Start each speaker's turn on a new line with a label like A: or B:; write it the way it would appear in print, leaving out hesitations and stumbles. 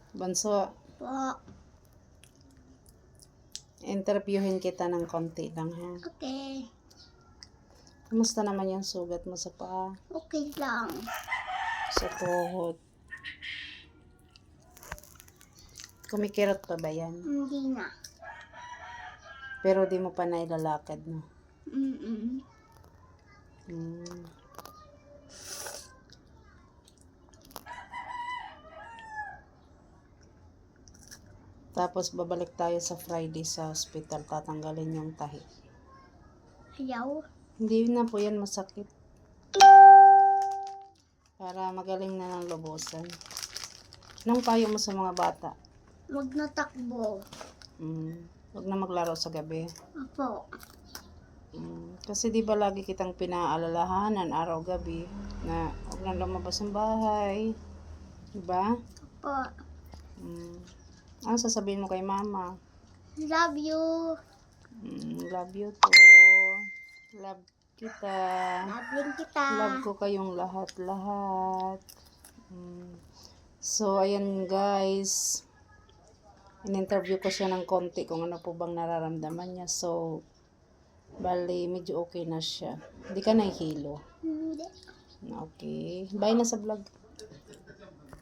A: Bunso,
B: Po.
A: interviewin kita ng konti lang, ha?
B: Okay.
A: Kumusta naman yung sugat mo sa paa?
B: Okay lang.
A: Sa tuhod? Kumikirot pa ba yan?
B: Hindi na.
A: Pero di mo pa nailalakad, no?
B: Mm-mm.
A: Hmm. Tapos babalik tayo sa Friday sa hospital. Tatanggalin yung tahi.
B: Ayaw.
A: Hindi na po yan masakit. Para magaling na ng lubusan. Anong payo mo sa mga bata?
B: Huwag na takbo.
A: Huwag na maglaro sa gabi.
B: Opo.
A: Kasi di ba lagi kitang pinaalalahanan araw-gabi na huwag na lumabas ng bahay. Diba?
B: Opo.
A: Ano sasabihin mo kay mama?
B: Love you.
A: Love you too. Love kita.
B: Love din kita.
A: Love ko kayong lahat-lahat. So, ayan guys. In-interview ko siya ng konti kung ano po bang nararamdaman niya. So, bali, medyo okay na siya. Hindi ka nahihilo.
B: Hindi.
A: Okay. Bye na sa vlog.